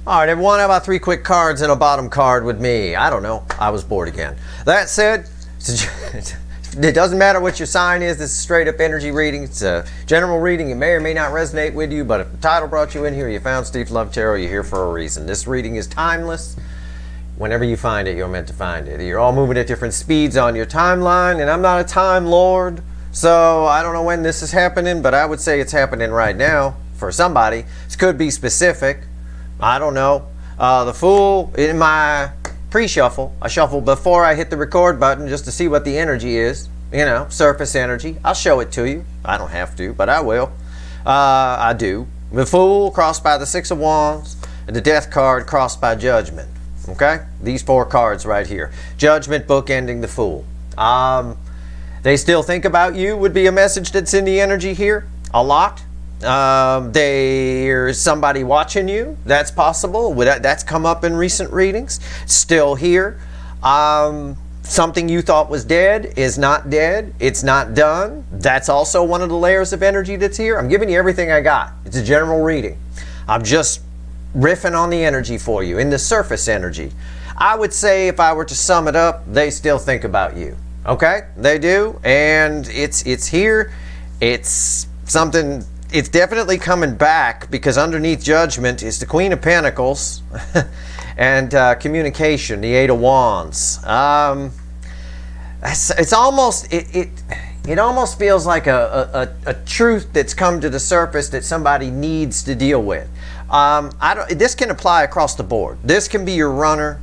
All right, everyone, how about 3 quick cards and a bottom card with me? I don't know. I was bored again. That said, it doesn't matter what your sign is. This is straight up energy reading. It's a general reading. It may or may not resonate with you, but if the title brought you in here, you found Steve Love Tarot, you're here for a reason. This reading is timeless. Whenever you find it, you're meant to find it. You're all moving at different speeds on your timeline, and I'm not a time lord, so I don't know when this is happening, but I would say it's happening right now for somebody. This could be specific. I don't know. The Fool, in my pre-shuffle, I shuffle before I hit the record button just to see what the energy is. You know, surface energy. I'll show it to you. I don't have to, but I will. I do. The Fool crossed by the 6 of Wands, and the Death card crossed by Judgment. Okay? These 4 cards right here. Judgment bookending the Fool. They still think about you would be a message that's in the energy here. A lot. There's somebody watching you. That's possible. That's come up in recent readings. Still here. Something you thought was dead is not dead. It's not done. That's also one of the layers of energy that's here. I'm giving you everything I got. It's a general reading. I'm just riffing on the energy for you, in the surface energy. I would say if I were to sum it up, they still think about you. Okay? They do. And it's here. It's something... It's definitely coming back because underneath Judgment is the Queen of Pentacles and communication, the 8 of Wands. It's almost it almost feels like a truth that's come to the surface that somebody needs to deal with. This can apply across the board. This can be your runner.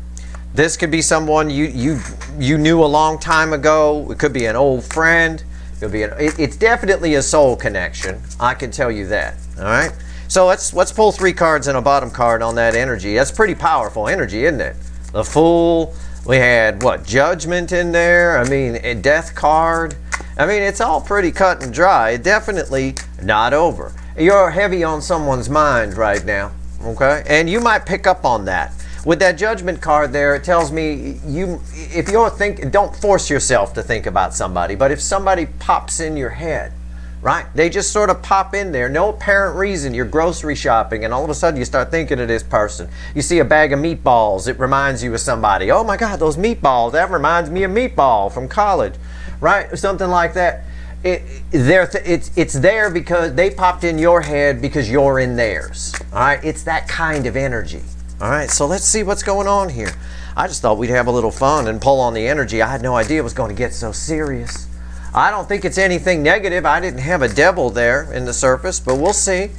This could be someone you knew a long time ago. It could be an old friend. It's definitely a soul connection. I can tell you that. All right. So let's pull 3 cards and a bottom card on that energy. That's pretty powerful energy, isn't it? The Fool. We had what? Judgment in there. I mean, a Death card. I mean, it's all pretty cut and dry. Definitely not over. You're heavy on someone's mind right now. Okay, and you might pick up on that. With that Judgment card there, it tells me if you're don't force yourself to think about somebody, but if somebody pops in your head, right? They just sort of pop in there, no apparent reason. You're grocery shopping and all of a sudden you start thinking of this person. You see a bag of meatballs, it reminds you of somebody. Oh my God, those meatballs, that reminds me of Meatball from college, right? Or something like that. It's there because they popped in your head because you're in theirs, all right? It's that kind of energy. All right, so let's see what's going on here. I just thought we'd have a little fun and pull on the energy. I had no idea it was going to get so serious. I don't think it's anything negative. I didn't have a devil there in the surface, but we'll see.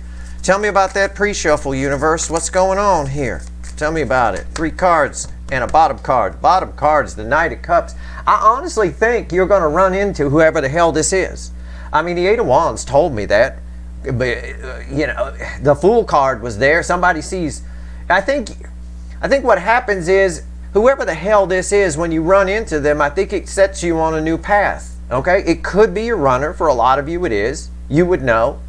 Tell me about that pre-shuffle, universe. What's going on here? Tell me about it. 3 cards and a bottom card. Bottom card's the Knight of Cups. I honestly think you're going to run into whoever the hell this is. I mean, the 8 of Wands told me that. But, you know, the Fool card was there. Somebody sees... I think what happens is whoever the hell this is, when you run into them, I think it sets you on a new path. Okay? It could be your runner. For a lot of you it is. You would know.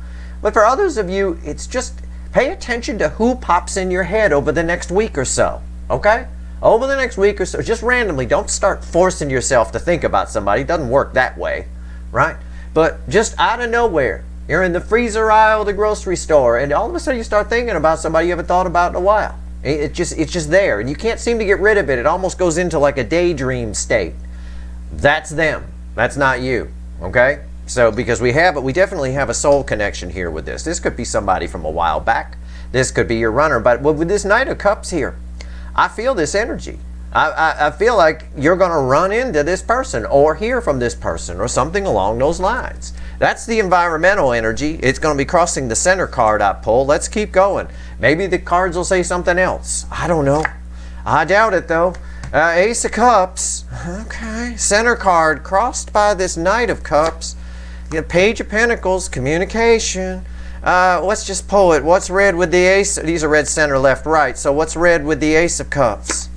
But for others of you, it's just pay attention to who pops in your head over the next week or so. Okay? Over the next week or so, just randomly. Don't start forcing yourself to think about somebody. It doesn't work that way. Right? But just out of nowhere, you're in the freezer aisle of the grocery store, and all of a sudden you start thinking about somebody you haven't thought about in a while. It's just there, and you can't seem to get rid of it. It almost goes into like a daydream state. That's them. That's not you. Okay? So because we definitely have a soul connection here with this. This could be somebody from a while back. This could be your runner. But with this Knight of Cups here, I feel this energy. I feel like you're going to run into this person or hear from this person or something along those lines. That's the environmental energy. It's going to be crossing the center card I pulled. Let's keep going. Maybe the cards will say something else. I don't know. I doubt it though. Ace of Cups. Okay. Center card crossed by this Knight of Cups. You get Page of Pentacles, communication. Let's just pull it. What's red with the Ace? These are red center, left, right. So what's red with the Ace of Cups?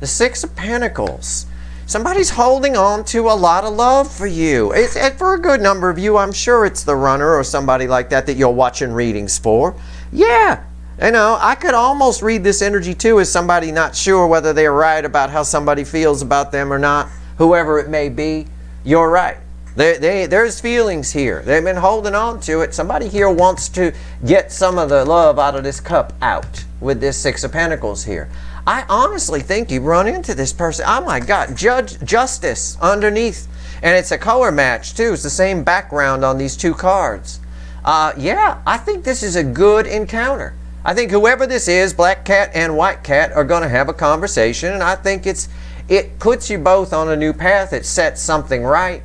The 6 of Pentacles. Somebody's holding on to a lot of love for you. For a good number of you, I'm sure it's the runner or somebody like that you're watching readings for. Yeah, you know, I could almost read this energy too as somebody not sure whether they're right about how somebody feels about them or not. Whoever it may be, you're right. There's feelings here. They've been holding on to it. Somebody here wants to get some of the love out of this cup out. with this Six of Pentacles here. I honestly think you run into this person. Oh my God, Justice underneath. And it's a color match too. It's the same background on these two cards. Yeah, I think this is a good encounter. I think whoever this is, Black Cat and White Cat, are going to have a conversation. And I think it puts you both on a new path. It sets something right.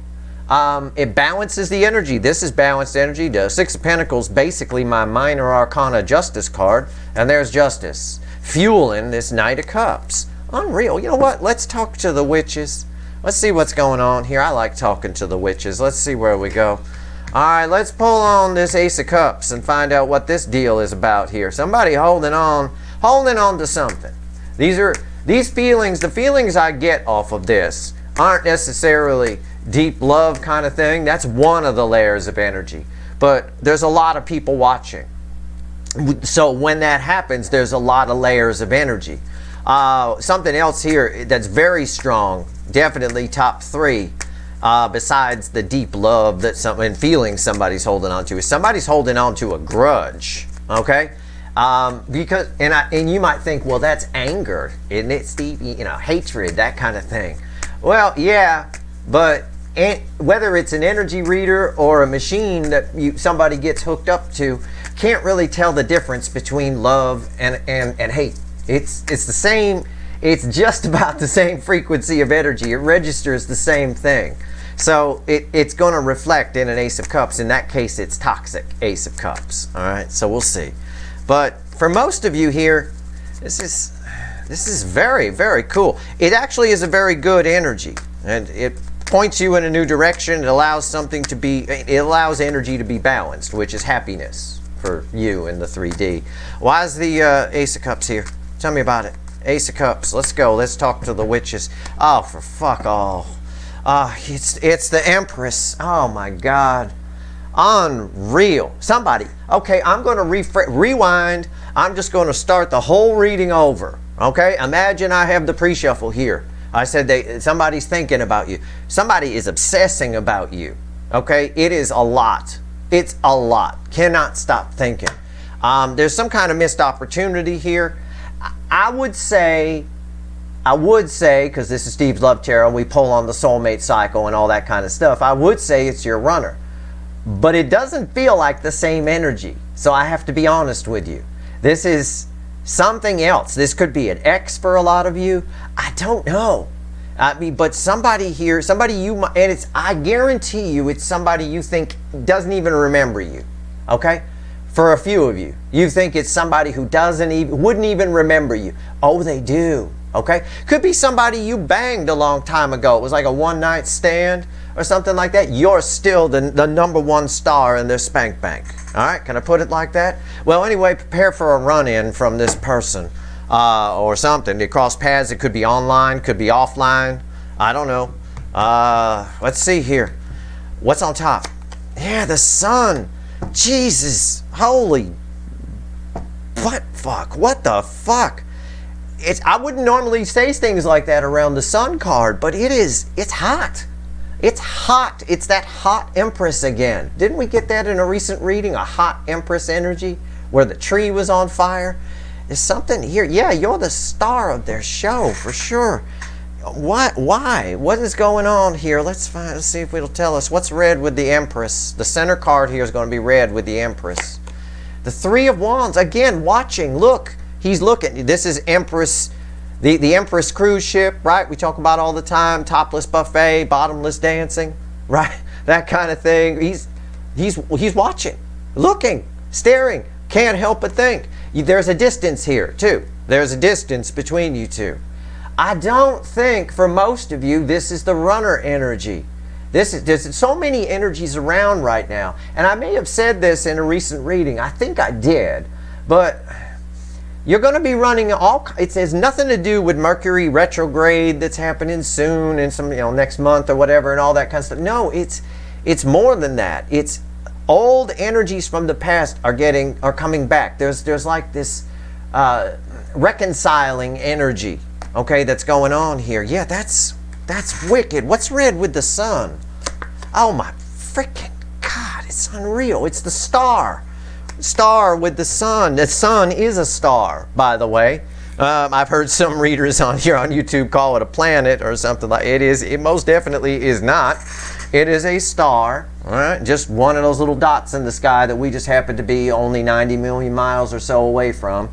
It balances the energy. This is balanced energy. The Six of Pentacles, basically my minor arcana Justice card. And there's Justice, fueling this Knight of Cups. Unreal. You know what? Let's talk to the witches. Let's see what's going on here. I like talking to the witches. Let's see where we go. All right, let's pull on this Ace of Cups and find out what this deal is about here. Somebody holding on to something. These feelings, the feelings I get off of this aren't necessarily deep love kind of thing. That's one of the layers of energy. But there's a lot of people watching. So when that happens, there's a lot of layers of energy. Something else here that's very strong, definitely top three, besides the deep love and feelings somebody's holding on to, is somebody's holding on to a grudge. Okay, because and you might think, well, that's anger, isn't it, Steve? Hatred, that kind of thing. Well, yeah, but whether it's an energy reader or a machine that somebody gets hooked up to, can't really tell the difference between love and hate. It's the same. It's just about the same frequency of energy. It registers the same thing. So it's going to reflect in an Ace of Cups. In that case, it's toxic Ace of Cups. All right, so we'll see. But for most of you here, this is very, very cool. It actually is a very good energy, and it points you in a new direction. It allows energy to be balanced, which is happiness for you in the 3D. Why is the Ace of Cups here? Tell me about it. Ace of Cups. Let's go. Let's talk to the witches. Oh, for fuck all. It's the Empress. Oh my God. Unreal. Somebody. Okay, I'm going to rewind. I'm just going to start the whole reading over. Okay? Imagine I have the pre-shuffle here. I said somebody's thinking about you. Somebody is obsessing about you. Okay? It is a lot. It's a lot. Cannot stop thinking. There's some kind of missed opportunity here. I would say, because this is Steve's Love Tarot, we pull on the soulmate cycle and all that kind of stuff, I would say it's your runner. But it doesn't feel like the same energy. So I have to be honest with you. This is something else. This could be an ex for a lot of you. I don't know. I mean, but somebody here, I guarantee you it's somebody you think doesn't even remember you. Okay? For a few of you, you think it's somebody who wouldn't even remember you. Oh, they do. Okay? Could be somebody you banged a long time ago. It was like a one-night stand or something like that. You're still the number one star in their spank bank. All right? Can I put it like that? Well, anyway, prepare for a run-in from this person or something. They cross paths. It could be online, could be offline. I don't know. Let's see here. What's on top? Yeah, the sun. Jesus, holy butt fuck, what the fuck? I wouldn't normally say things like that around the sun card, but it's hot. It's hot. It's that hot Empress again. Didn't we get that in a recent reading? A hot Empress energy where the tree was on fire? There's something here. Yeah, you're the star of their show for sure. What? Why? What is going on here? Let's see if it'll tell us. What's red with the Empress? The center card here is going to be red with the Empress. The Three of Wands, again, watching. Look, he's looking. This is Empress, the Empress cruise ship, right? We talk about all the time. Topless buffet, bottomless dancing, right? That kind of thing. He's watching, looking, staring. Can't help but think. There's a distance here, too. There's a distance between you two. I don't think for most of you this is the runner energy. There's so many energies around right now. And I may have said this in a recent reading. I think I did. But you're going to be running it has nothing to do with Mercury retrograde that's happening soon and some next month or whatever and all that kind of stuff. No, it's more than that. It's old energies from the past are coming back. There's like this reconciling energy. Okay, that's going on here. Yeah, that's wicked. What's red with the sun? Oh my freaking God, it's unreal. It's the star. star with the sun. The sun is a star, by the way. I've heard some readers on here on YouTube call it a planet or something like it is. It most definitely is not. It is a star, all right? Just one of those little dots in the sky that we just happen to be only 90 million miles or so away from.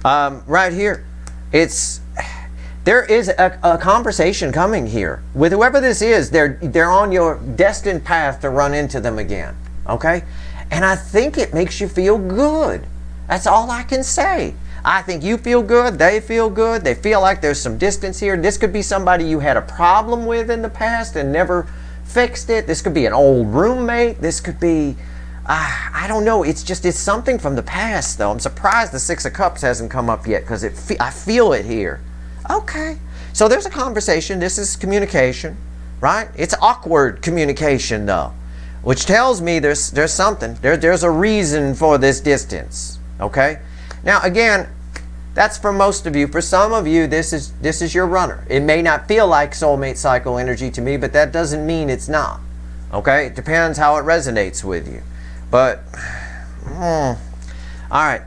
Right here, there is a conversation coming here with whoever this is. They're on your destined path to run into them again, okay? And I think it makes you feel good. That's all I can say. I think you feel good, they feel good, they feel like there's some distance here. This could be somebody you had a problem with in the past and never fixed it. This could be an old roommate. This could be, I don't know. It's something from the past, though. I'm surprised the Six of Cups hasn't come up yet because I feel it here. Okay. So there's a conversation. This is communication, right? It's awkward communication, though, which tells me there's something. There's a reason for this distance, okay? Now, again, that's for most of you. For some of you, this is your runner. It may not feel like soulmate cycle energy to me, but that doesn't mean it's not. Okay? It depends how it resonates with you. But, all right.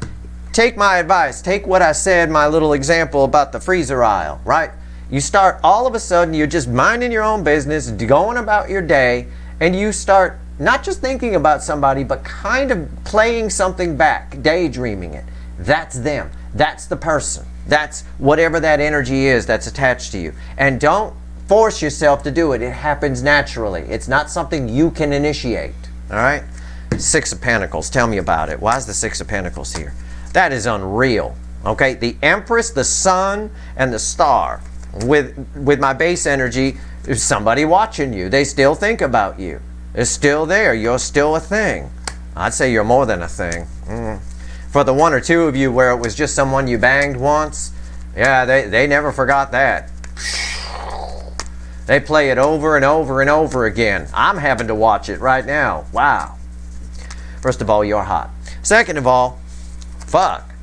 Take my advice. Take what I said, my little example about the freezer aisle, right? You start, all of a sudden, you're just minding your own business, going about your day, and you start not just thinking about somebody, but kind of playing something back, daydreaming it. That's them. That's the person. That's whatever that energy is that's attached to you. And don't force yourself to do it. It happens naturally. It's not something you can initiate. All right? Six of Pentacles. Tell me about it. Why is the Six of Pentacles here? That is unreal. Okay? The Empress, the Sun, and the Star. With my base energy, there's somebody watching you. They still think about you. They're still there. You're still a thing. I'd say you're more than a thing. For the one or two of you where it was just someone you banged once, yeah, they never forgot that. They play it over and over and over again. I'm having to watch it right now. Wow. First of all, you're hot. Second of all, fuck.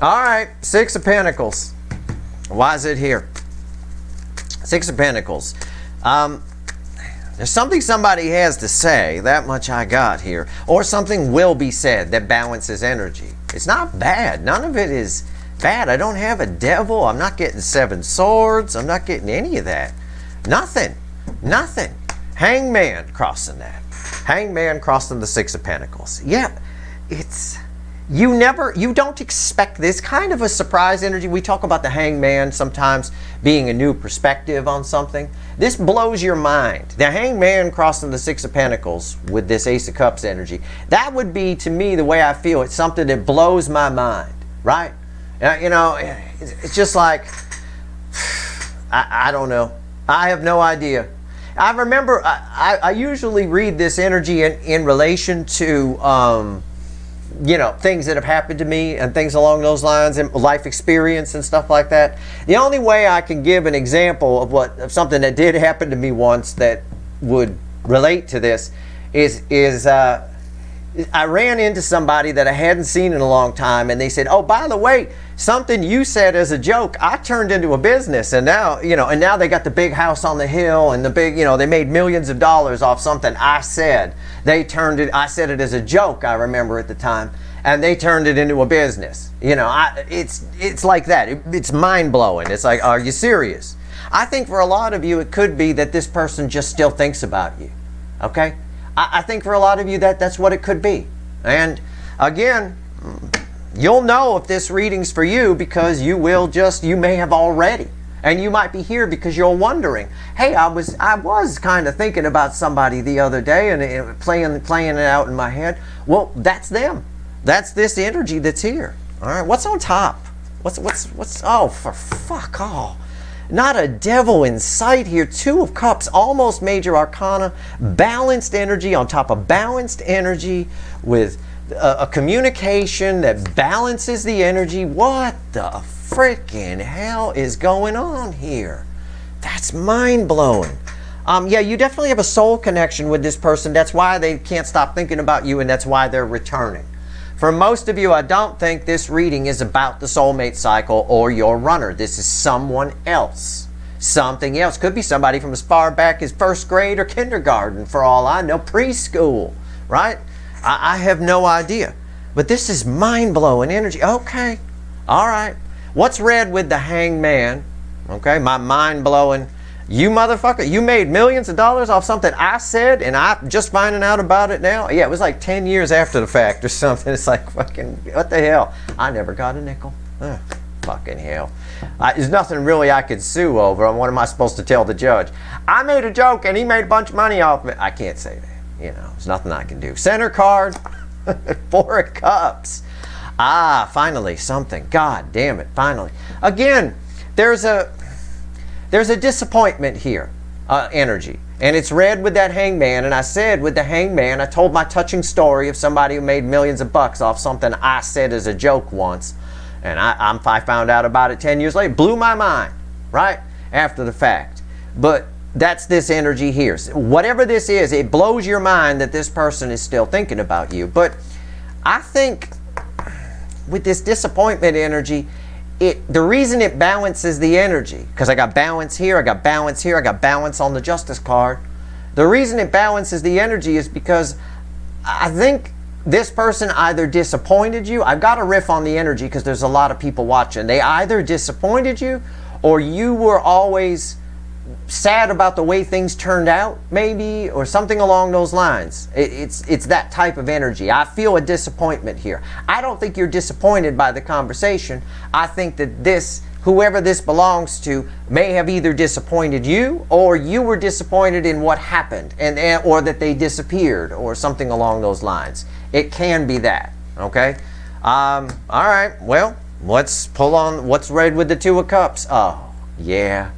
All right, Six of Pentacles. Why is it here? Six of Pentacles. There's something somebody has to say, that much I got here. Or something will be said that balances energy. It's not bad. None of it is bad. I don't have a devil. I'm not getting seven swords. I'm not getting any of that. Nothing. Nothing. Hangman crossing that. Hangman crossing the Six of Pentacles. Yeah, it's... You don't expect this kind of a surprise energy. We talk about the Hangman sometimes being a new perspective on something. This blows your mind. The Hangman crossing the Six of Pentacles with this Ace of Cups energy. That would be, to me, the way I feel. It's something that blows my mind, right? You know, it's just like, I don't know. I have no idea. I remember, I usually read this energy in relation to... you know, things that have happened to me and things along those lines and life experience and stuff like that. The only way I can give an example of something that did happen to me once that would relate to this is I ran into somebody that I hadn't seen in a long time, and they said, "Oh, by the way, something you said as a joke, I turned into a business, and now, you know, and now they got the big house on the hill and the big, you know, they made millions of dollars off something I said. I said it as a joke, I remember at the time, and they turned it into a business. You know, it's like that. It's mind-blowing. It's like, are you serious? I think for a lot of you, it could be that this person just still thinks about you. Okay? I think for a lot of you that's what it could be. And again, you'll know if this reading's for you because you may have already. And you might be here because you're wondering, hey, I was kind of thinking about somebody the other day and playing it out in my head. Well, that's them. That's this energy that's here. All right, what's on top? What's oh, for fuck all. Not a devil in sight here. Two of Cups, almost major arcana. Balanced energy on top of balanced energy with a communication that balances the energy. What the freaking hell is going on here? That's mind-blowing. Yeah, you definitely have a soul connection with this person. That's why they can't stop thinking about you, and that's why they're returning. For most of you, I don't think this reading is about the soulmate cycle or your runner. This is someone else. Something else. Could be somebody from as far back as first grade or kindergarten, for all I know, preschool, right? I have no idea. But this is mind-blowing energy. Okay. All right. What's red with the hangman? Okay. My mind-blowing. You motherfucker, you made millions of dollars off something I said and I'm just finding out about it now? Yeah, it was like 10 years after the fact or something. It's like, fucking, what the hell? I never got a nickel. Ugh, fucking hell. There's nothing really I could sue over. And what am I supposed to tell the judge? I made a joke and he made a bunch of money off it. I can't say that. You know, there's nothing I can do. Center card, 4 of Cups. Ah, finally, something. God damn it, finally. Again, there's a disappointment here, energy. And it's red with that hangman. And I said with the hangman, I told my touching story of somebody who made millions of bucks off something I said as a joke once. And I found out about it 10 years later. Blew my mind, right? After the fact. But that's this energy here. Whatever this is, it blows your mind that this person is still thinking about you. But I think with this disappointment energy, the reason it balances the energy, because I got balance here, I got balance here, I got balance on the justice card. The reason it balances the energy is because I think this person either disappointed you. I've got to riff on the energy because there's a lot of people watching. They either disappointed you or you were always sad about the way things turned out, maybe, or something along those lines. It's that type of energy. I feel a disappointment here. I don't think you're disappointed by the conversation. I think that whoever this belongs to may have either disappointed you or you were disappointed in what happened or that they disappeared or something along those lines. It can be that, okay? All right, well, let's pull on what's red with the 2 of Cups. Oh, yeah.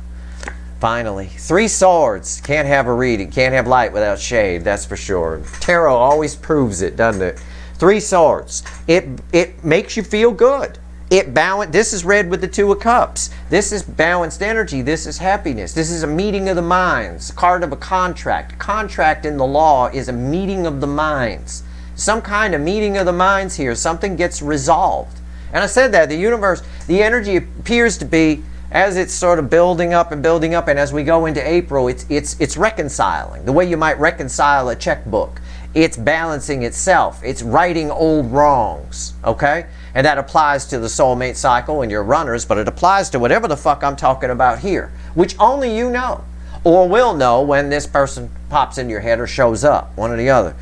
Finally. 3 swords. Can't have a reading. Can't have light without shade, that's for sure. Tarot always proves it, doesn't it? 3 swords. It makes you feel good. This is red with the 2 of Cups. This is balanced energy. This is happiness. This is a meeting of the minds. Card of a contract. A contract in the law is a meeting of the minds. Some kind of meeting of the minds here. Something gets resolved. And I said that the universe, the energy appears to be, as it's sort of building up, and as we go into April, it's reconciling. The way you might reconcile a checkbook. It's balancing itself. It's righting old wrongs, okay? And that applies to the soulmate cycle and your runners, but it applies to whatever the fuck I'm talking about here, which only you know, or will know when this person pops in your head or shows up, one or the other.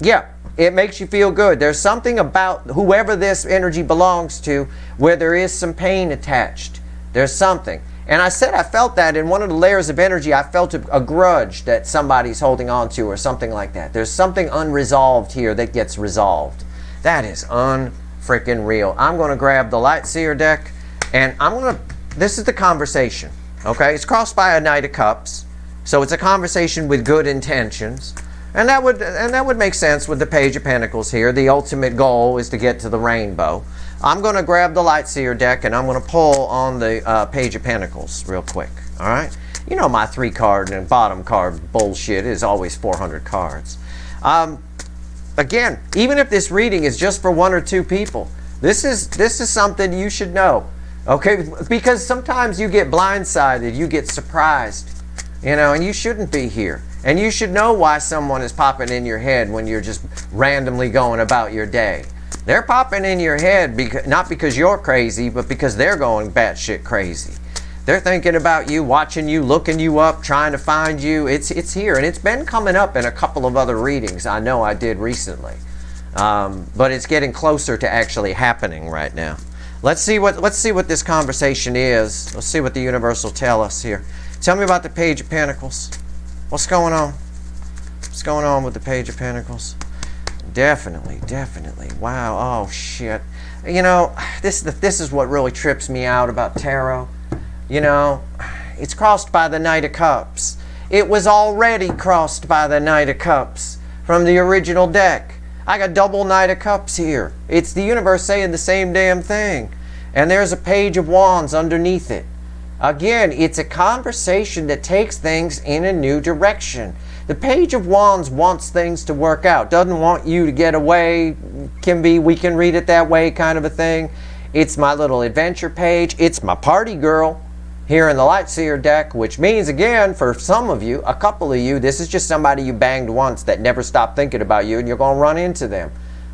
Yeah, it makes you feel good. There's something about whoever this energy belongs to where there is some pain attached. There's something. And I said I felt that in one of the layers of energy. I felt a grudge that somebody's holding on to or something like that. There's something unresolved here that gets resolved. That is unfreaking real. I'm going to grab the Light Seer deck and this is the conversation. Okay? It's crossed by a Knight of Cups. So it's a conversation with good intentions. And that would make sense with the Page of Pentacles here. The ultimate goal is to get to the rainbow. I'm going to grab the Light Seer deck and I'm going to pull on the Page of Pentacles real quick. All right? You know my 3 card and bottom card bullshit is always 400 cards. Again, even if this reading is just for 1 or 2 people, this is something you should know. Okay? Because sometimes you get blindsided, you get surprised, you know, and you shouldn't be here. And you should know why someone is popping in your head when you're just randomly going about your day. They're popping in your head not because you're crazy, but because they're going batshit crazy. They're thinking about you, watching you, looking you up, trying to find you. It's here, and it's been coming up in a couple of other readings I know I did recently. But it's getting closer to actually happening right now. Let's see what this conversation is. Let's see what the universe will tell us here. Tell me about the Page of Pentacles. What's going on? What's going on with the Page of Pentacles? Definitely. Wow. Oh shit. You know, this is what really trips me out about tarot. You know, it's crossed by the Knight of Cups. It was already crossed by the Knight of Cups from the original deck. I got double Knight of Cups here. It's the universe saying the same damn thing. And there's a Page of Wands underneath it. Again, it's a conversation that takes things in a new direction. The Page of Wands wants things to work out. Doesn't want you to get away. We can read it that way kind of a thing. It's my little adventure page. It's my party girl here in the Light Seer deck, which means, again, for some of you, a couple of you, this is just somebody you banged once that never stopped thinking about you, and you're going to run into them.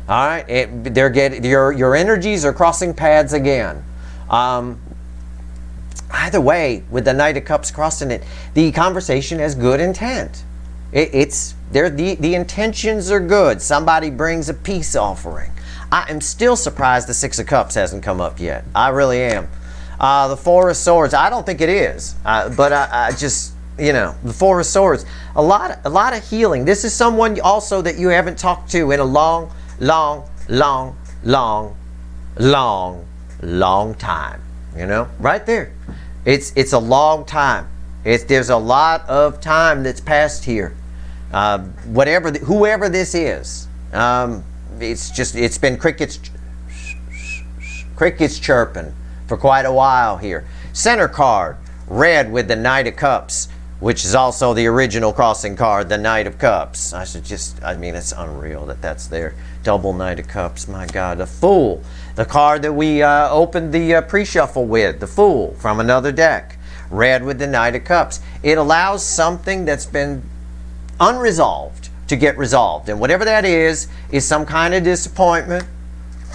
All right, they're getting your energies are crossing paths again. Either way, with the Knight of Cups crossing it, the conversation has good intent. The intentions are good. Somebody brings a peace offering. I am still surprised the Six of Cups hasn't come up yet. I really am. The Four of Swords, I don't think it is, but I just, the Four of Swords, a lot of healing. This is someone also that you haven't talked to in a long time. Right there. It's a long time. There's a lot of time that's passed here. Whoever this is, it's been crickets chirping for quite a while here. Center card, red with the Knight of Cups, which is also the original crossing card, the Knight of Cups. It's unreal that's there. Double Knight of Cups, my God. The Fool, the card that we opened the pre-shuffle with, the Fool from another deck. Red with the Knight of Cups. It allows something that's been unresolved to get resolved. And whatever that is some kind of disappointment,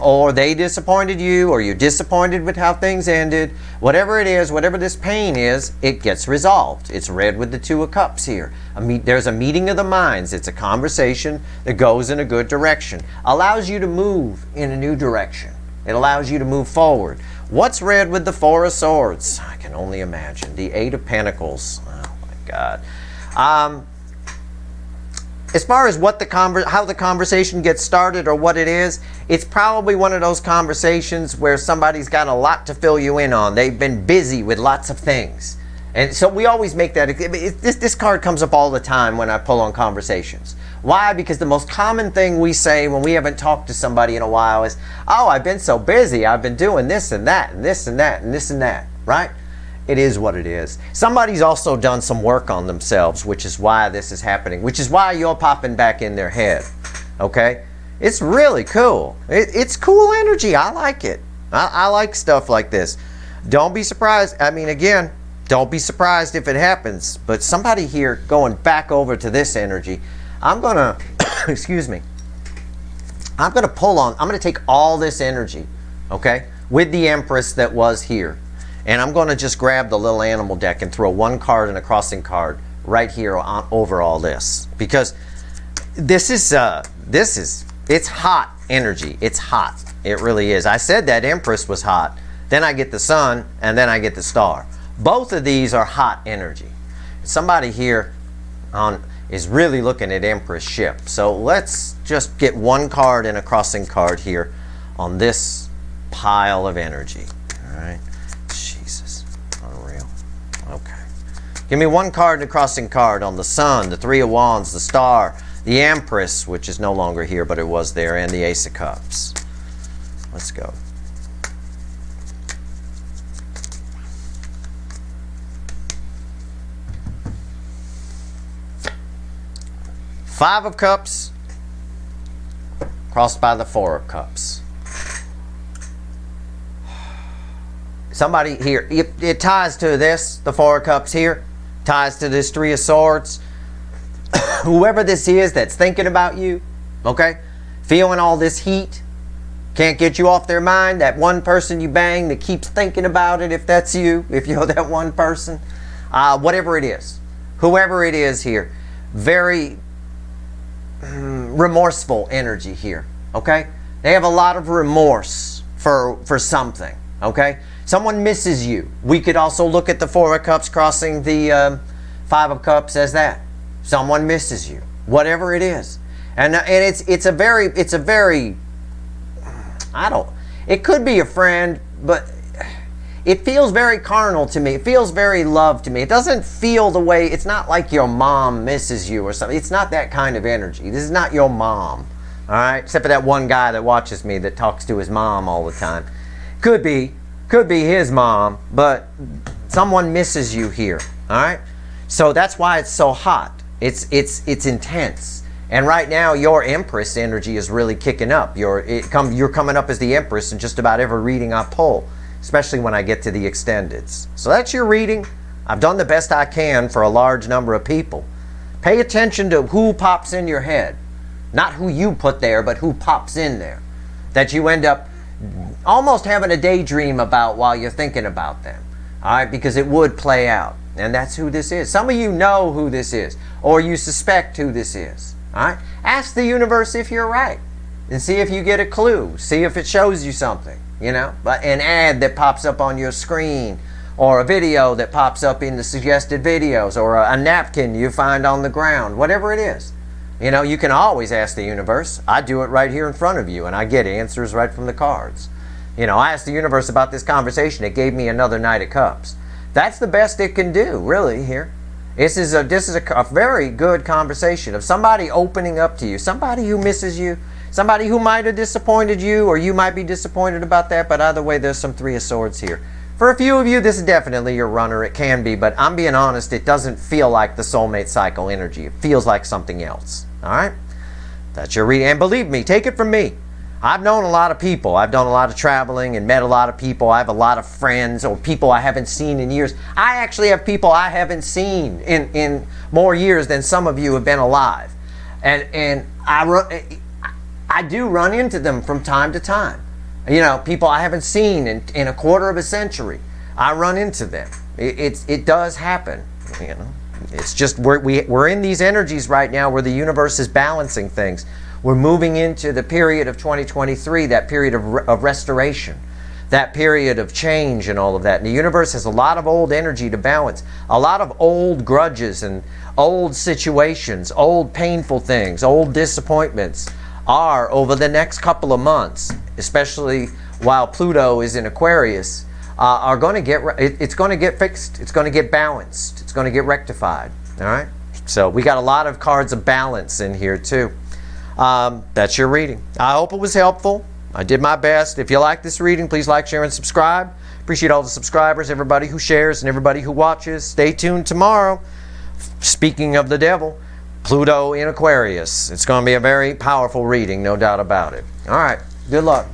or they disappointed you, or you're disappointed with how things ended. Whatever it is, whatever this pain is, it gets resolved. It's red with the Two of Cups here. There's a meeting of the minds. It's a conversation that goes in a good direction. Allows you to move in a new direction. It allows you to move forward. What's red with the Four of Swords? I can only imagine. The Eight of Pentacles. Oh my God. As far as how the conversation gets started or what it is, it's probably one of those conversations where somebody's got a lot to fill you in on. They've been busy with lots of things. And so we always make that. This card comes up all the time when I pull on conversations. Why? Because the most common thing we say when we haven't talked to somebody in a while is, oh, I've been so busy. I've been doing this and that and this and that and this and that. Right? It is what it is. Somebody's also done some work on themselves, which is why this is happening, which is why you're popping back in their head. Okay? It's really cool. It's cool energy. I like it. I like stuff like this. Don't be surprised. Again, don't be surprised if it happens. But somebody here going back over to this energy, I'm going to, excuse me, I'm going to take all this energy, okay, with the Empress that was here. And I'm going to just grab the little animal deck and throw one card and a crossing card right here over all this. Because it's hot energy. It's hot. It really is. I said that Empress was hot. Then I get the Sun, and then I get the Star. Both of these are hot energy. Somebody here is really looking at Empress ship. So let's just get one card and a crossing card here on this pile of energy. All right. Jesus. Unreal. Okay. Give me one card and a crossing card on the Sun, the Three of Wands, the Star, the Empress, which is no longer here, but it was there, and the Ace of Cups. Let's go. Five of Cups crossed by the Four of Cups. Somebody here, it ties to this, the Four of Cups here, ties to this Three of Swords. Whoever this is that's thinking about you, okay, feeling all this heat, can't get you off their mind, that one person you bang that keeps thinking about it, if that's you, if you're that one person, whatever it is, whoever it is here, very remorseful energy here, okay? They have a lot of remorse for something, okay? Someone misses you. We could also look at the Four of Cups crossing the Five of Cups as that. Someone misses you, whatever it is. And it's a very it could be a friend, but it feels very carnal to me. It feels very love to me. It doesn't feel the way, it's not like your mom misses you or something. It's not that kind of energy. This is not your mom, all right? Except for that one guy that watches me that talks to his mom all the time. Could be his mom, but someone misses you here, all right? So that's why it's so hot. It's intense. And right now, your Empress energy is really kicking up. You're coming up as the Empress in just about every reading I pull, especially when I get to the extendeds. So that's your reading. I've done the best I can for a large number of people. Pay attention to who pops in your head. Not who you put there, but who pops in there. That you end up almost having a daydream about while you're thinking about them. All right, because it would play out. And that's who this is. Some of you know who this is, or you suspect who this is. All right? Ask the universe if you're right, and see if you get a clue. See if it shows you something, you know? But an ad that pops up on your screen, or a video that pops up in the suggested videos, or a napkin you find on the ground, whatever it is. You know, you can always ask the universe. I do it right here in front of you, and I get answers right from the cards. You know, I asked the universe about this conversation. It gave me another Knight of Cups. That's the best it can do, really, here. This is a very good conversation of somebody opening up to you, somebody who misses you, somebody who might have disappointed you, or you might be disappointed about that, but either way, there's some Three of Swords here. For a few of you, this is definitely your runner. It can be, but I'm being honest, it doesn't feel like the soulmate cycle energy. It feels like something else, all right? That's your reading, and believe me, take it from me. I've known a lot of people. I've done a lot of traveling and met a lot of people. I have a lot of friends or people I haven't seen in years. I actually have people I haven't seen in more years than some of you have been alive. And I do run into them from time to time. You know, people I haven't seen in a quarter of a century. I run into them. It does happen, you know. It's just we're in these energies right now where the universe is balancing things. We're moving into the period of 2023, that period of restoration, that period of change and all of that. And the universe has a lot of old energy to balance, a lot of old grudges and old situations, old painful things, old disappointments are over the next couple of months, especially while Pluto is in Aquarius, are going to get, it's going to get fixed, it's going to get balanced, it's going to get rectified, all right? So we got a lot of cards of balance in here too. That's your reading. I hope it was helpful. I did my best. If you like this reading, please like, share, and subscribe. Appreciate all the subscribers, everybody who shares, and everybody who watches. Stay tuned tomorrow. Speaking of the devil, Pluto in Aquarius. It's going to be a very powerful reading, no doubt about it. All right. Good luck.